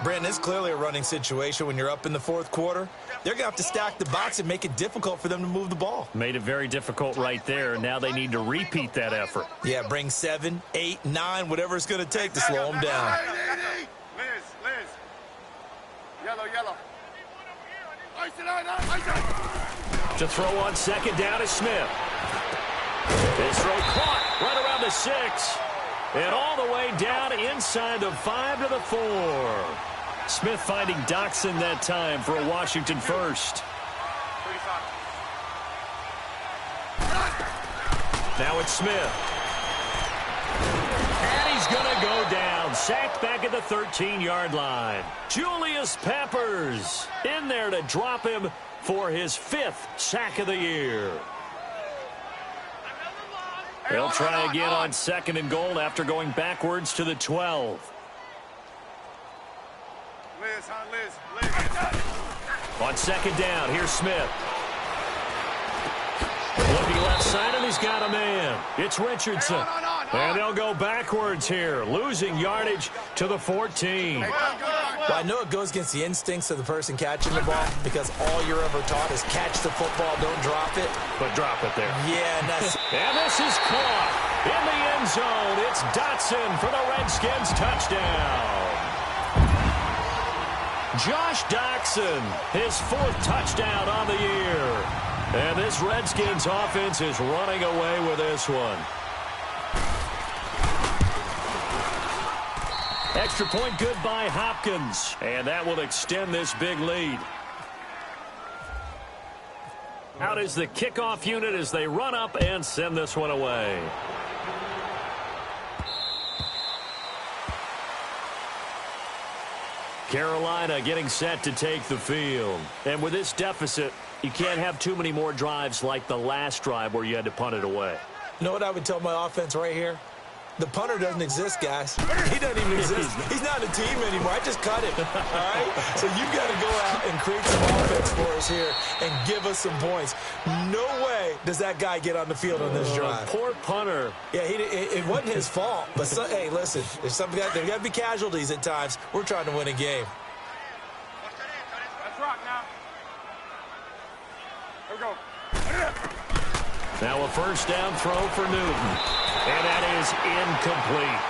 Brandon, it's clearly a running situation when you're up in the 4th quarter. They're going to have to stack the box and make it difficult for them to move the ball. Made it very difficult right there. Now they need to repeat that effort. Yeah, bring 7, 8, 9, whatever it's going to take to slow them down. Liz. Yellow. To throw on 2nd down is Smith. His throw caught right around the 6. And all the way down inside the 5 to the 4. Smith finding Doxson that time for a Washington first. Now it's Smith. And he's going to go down. sacked back at the 13-yard line. Julius Peppers in there to drop him for his 5th sack of the year. They'll try again on 2nd and goal after going backwards to the 12. Liz. On 2nd down, here's Smith. Looking left side, and he's got a man. It's Richardson. And they'll go backwards here, losing yardage to the 14. Well, I know it goes against the instincts of the person catching the ball because all you're ever taught is catch the football, don't drop it. But drop it there. Yeah, and that's... And this is caught in the end zone. It's Dotson for the Redskins touchdown. Josh Dotson, his 4th touchdown on the year. And this Redskins offense is running away with this one. Extra point good by Hopkins. And that will extend this big lead. Out is the kickoff unit as they run up and send this one away. Carolina getting set to take the field. And with this deficit, you can't have too many more drives like the last drive where you had to punt it away. You know what I would tell my offense right here? The punter doesn't exist, guys. He doesn't even exist. He's not a team anymore. I just cut him, all right? So you've got to go out and create some offense for us here and give us some points. No way does that guy get on the field on this drive. Poor punter. Yeah, it wasn't his fault. But, hey, listen, there's got to be casualties at times. We're trying to win a game. Let's rock now. Here we go. Now a 1st down throw for Newton. And that is incomplete.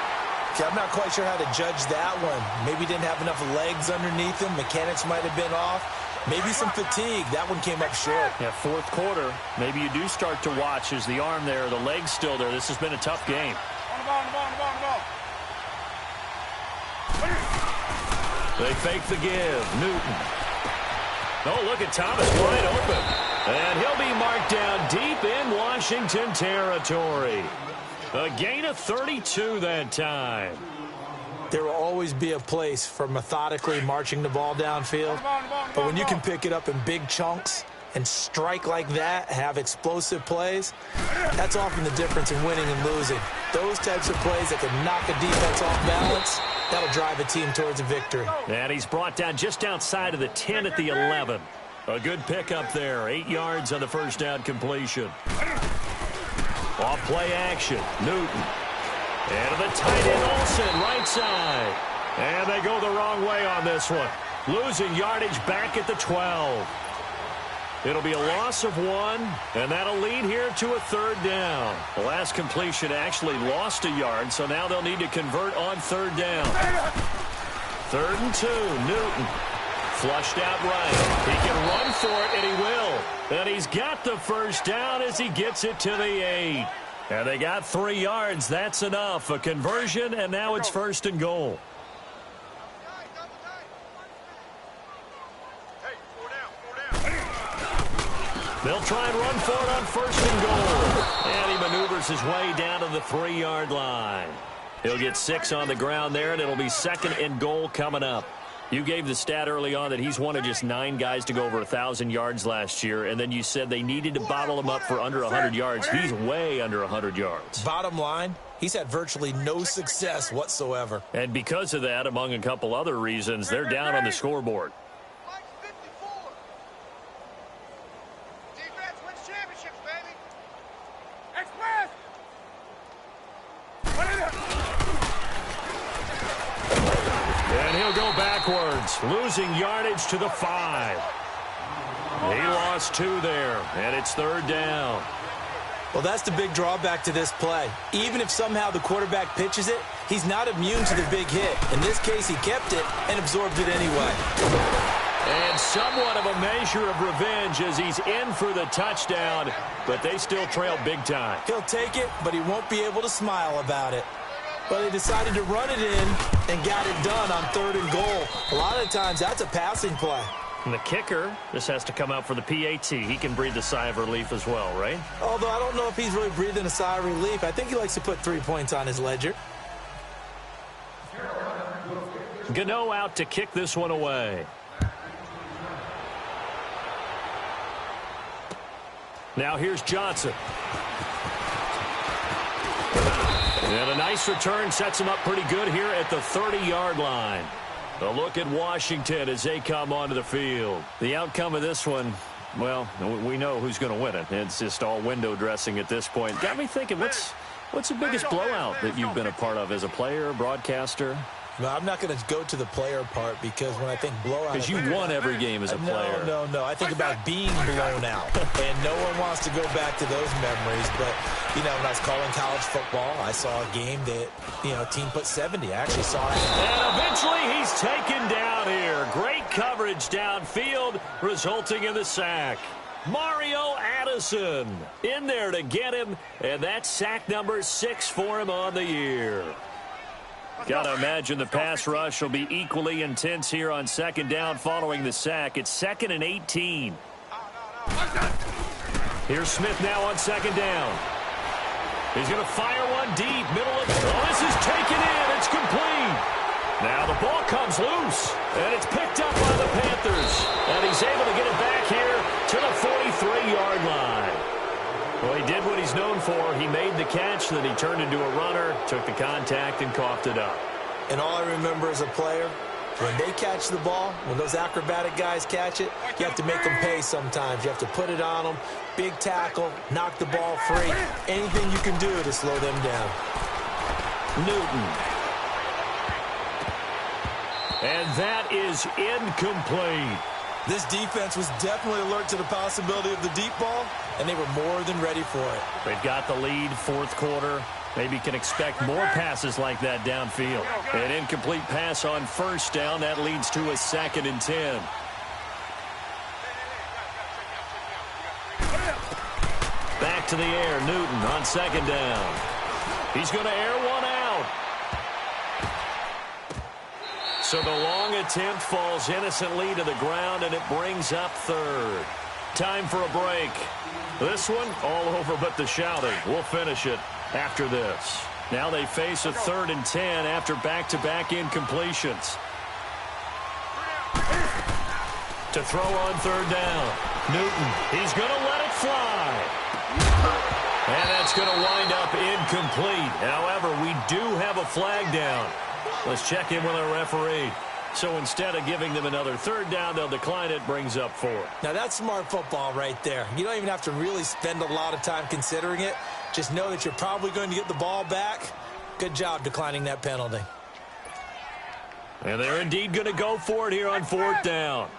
Okay, I'm not quite sure how to judge that one. Maybe didn't have enough legs underneath him. Mechanics might have been off. Maybe some fatigue. That one came up short. Yeah, 4th quarter. Maybe you do start to watch as the arm there, the leg's still there. This has been a tough game. On the ball. They fake the give. Newton. Oh, look at Thomas wide open. And he'll be marked down deep in Washington territory. A gain of 32 that time. There will always be a place for methodically marching the ball downfield. But when you can pick it up in big chunks and strike like that, have explosive plays, that's often the difference in winning and losing. Those types of plays that can knock a defense off balance, that'll drive a team towards a victory. And he's brought down just outside of the 10 at the 11. A good pickup there. 8 yards on the 1st down completion. Off play action. Newton. And to the tight end Olsen, right side. And they go the wrong way on this one. Losing yardage back at the 12. It'll be a loss of 1, and that'll lead here to a 3rd down. The last completion actually lost a yard, so now they'll need to convert on 3rd down. 3rd and 2, Newton. Flushed out right. He can run for it, and he will. And he's got the 1st down as he gets it to the 8. And they got 3 yards. That's enough. A conversion, and now it's 1st and goal. They'll try and run for it on 1st and goal. And he maneuvers his way down to the 3-yard line. He'll get 6 on the ground there, and it'll be 2nd and goal coming up. You gave the stat early on that he's one of just 9 guys to go over 1,000 yards last year, and then you said they needed to bottle him up for under 100 yards. He's way under 100 yards. Bottom line, he's had virtually no success whatsoever. And because of that, among a couple other reasons, they're down on the scoreboard. Defense wins championships, baby. Express. And he'll go backwards, losing yardage to the 5. He lost 2 there, and it's 3rd down. Well, that's the big drawback to this play. Even if somehow the quarterback pitches it, he's not immune to the big hit. In this case, he kept it and absorbed it anyway. And somewhat of a measure of revenge as he's in for the touchdown, but they still trail big time. He'll take it, but he won't be able to smile about it. But he decided to run it in and got it done on 3rd and goal. A lot of times, that's a passing play. And the kicker, this has to come out for the PAT. He can breathe a sigh of relief as well, right? Although I don't know if he's really breathing a sigh of relief. I think he likes to put 3 points on his ledger. Gano out to kick this one away. Now here's Johnson. And a nice return sets him up pretty good here at the 30-yard line. A look at Washington as they come onto the field. The outcome of this one, well, we know who's going to win it. It's just all window dressing at this point. Got me thinking, what's the biggest blowout that you've been a part of as a player, broadcaster? No, I'm not going to go to the player part because when I think blowout... Because you won every game as a player. No. I think about being blown out. And no one wants to go back to those memories. But, you know, when I was calling college football, I saw a game that, you know, a team put 70. I actually saw it. And eventually he's taken down here. Great coverage downfield, resulting in the sack. Mario Addison in there to get him. And that's sack number 6 for him on the year. Got to imagine the pass rush will be equally intense here on second down following the sack. It's 2nd and 18. Here's Smith now on second down. He's going to fire one deep, middle of... Oh, this is taken in. It's complete. Now the ball comes loose, and it's picked up by the Panthers. And he's able to get it back here to the 43-yard line. Well, he did what he's known for. He made the catch, then he turned into a runner, took the contact, and coughed it up. And all I remember as a player, when they catch the ball, when those acrobatic guys catch it, you have to make them pay sometimes. You have to put it on them, big tackle, knock the ball free. Anything you can do to slow them down. Newton. And that is incomplete. This defense was definitely alert to the possibility of the deep ball, and they were more than ready for it. They've got the lead, fourth quarter. Maybe can expect more passes like that downfield. An incomplete pass on first down. That leads to a 2nd and 10. Back to the air. Newton on second down. He's going to air one out. So the long attempt falls innocently to the ground, and it brings up 3rd. Time for a break. This one all over but the shouting. We'll finish it after this. Now they face a 3rd and 10 after back-to-back incompletions. To throw on 3rd down. Newton, he's going to let it fly. And that's going to wind up incomplete. However, we do have a flag down. Let's check in with our referee. So instead of giving them another 3rd down, they'll decline it, brings up 4. Now that's smart football right there. You don't even have to really spend a lot of time considering it. Just know that you're probably going to get the ball back. Good job declining that penalty. And they're indeed going to go for it here on 4th down.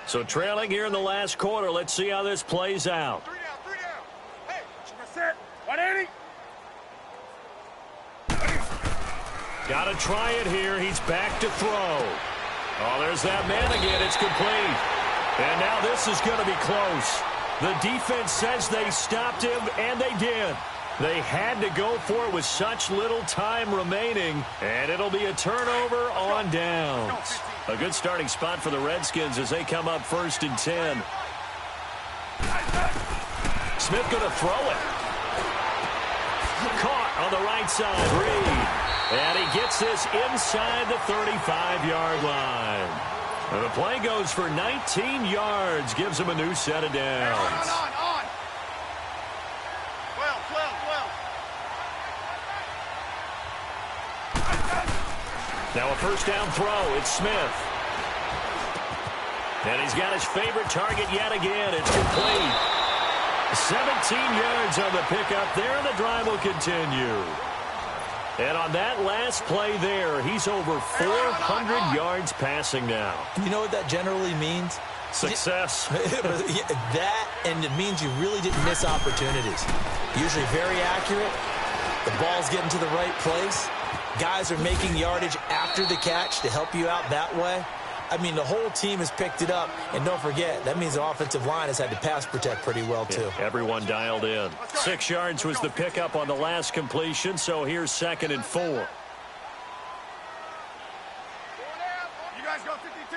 So trailing here in the last quarter, let's see how this plays out. 3 down. Hey, set. 180. Got to try it here. He's back to throw. Oh, there's that man again. It's complete. And now this is going to be close. The defense says they stopped him, and they did. They had to go for it with such little time remaining, and it'll be a turnover on downs. A good starting spot for the Redskins as they come up 1st and 10. Smith going to throw it. Caught on the right side. Reed. And he gets this inside the 35-yard line. And the play goes for 19 yards. Gives him a new set of downs. On. 12. Now a first down throw. It's Smith. And he's got his favorite target yet again. It's complete. 17 yards on the pickup there, and the drive will continue. And on that last play there, he's over 400 yards passing now. You know what that generally means? Success. That, and it means you really didn't miss opportunities. Usually very accurate. The ball's getting to the right place. Guys are making yardage after the catch to help you out that way. I mean, the whole team has picked it up. And don't forget, that means the offensive line has had to pass protect pretty well, too. Yeah, everyone dialed in. 6 yards was the pickup on the last completion, so here's 2nd and 4. You guys go 52.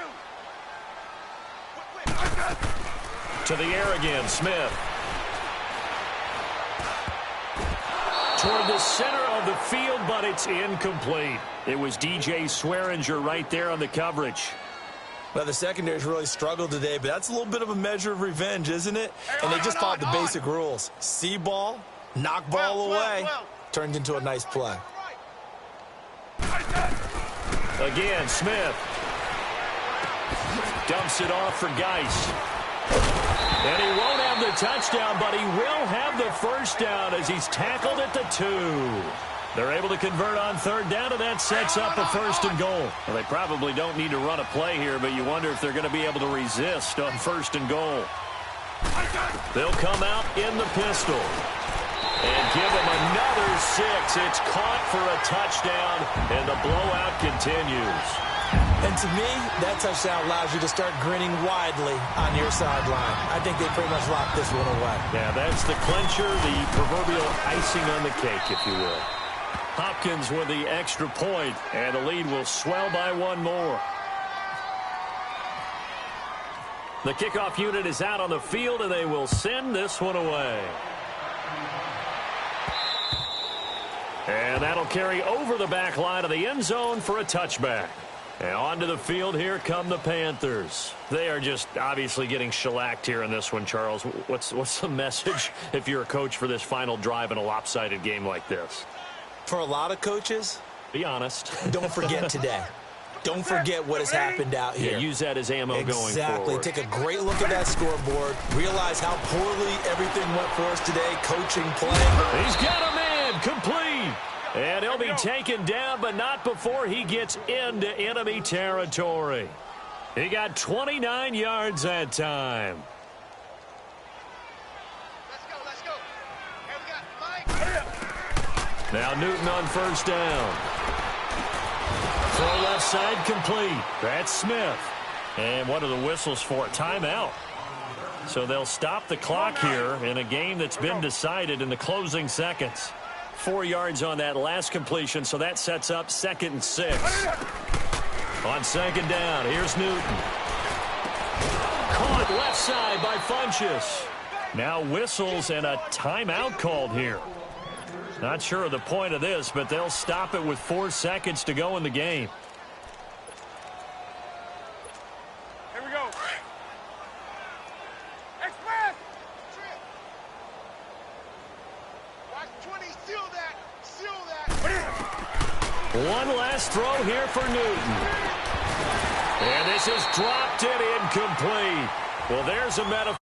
To the air again, Smith. toward the center of the field, but it's incomplete. It was DJ Swearinger right there on the coverage. Well, the secondary's really struggled today, but that's a little bit of a measure of revenge, isn't it? And they just followed the basic rules. See ball, knock ball away, turned into a nice play. Again, Smith dumps it off for Geis. And he won't have the touchdown, but he will have the first down as he's tackled at the 2. They're able to convert on third down, and that sets up a 1st and goal. Well, they probably don't need to run a play here, but you wonder if they're going to be able to resist on 1st and goal. They'll come out in the pistol and give them another 6. It's caught for a touchdown, and the blowout continues. And to me, that touchdown allows you to start grinning widely on your sideline. I think they pretty much locked this one away. Yeah, that's the clincher, the proverbial icing on the cake, if you will. Hopkins with the extra point, and the lead will swell by 1 more. The kickoff unit is out on the field, and they will send this one away. And that'll carry over the back line of the end zone for a touchback. And onto the field, here come the Panthers. They are just obviously getting shellacked here in this one, Charles. What's the message if you're a coach for this final drive in a lopsided game like this? For a lot of coaches, be honest. Don't forget today. Don't forget what has happened out here. Yeah, use that as ammo going forward. Exactly. Take a great look at that scoreboard. Realize how poorly everything went for us today. Coaching, playing. He's got a man. Complete. And he'll be taken down, but not before he gets into enemy territory. He got 29 yards that time. Let's go. Here we got Mike. Now Newton on 1st down. Throw left side complete. That's Smith. And what are the whistles for? Timeout. So they'll stop the clock here in a game that's been decided in the closing seconds. 4 yards on that last completion, so that sets up 2nd and 6. On 2nd down, here's Newton. Caught left side by Funchess. Now whistles and a timeout called here. Not sure of the point of this, but they'll stop it with 4 seconds to go in the game. Here we go. Express. Watch 20. Seal that. One last throw here for Newton. And this is dropped and incomplete. Well, there's a metaphor.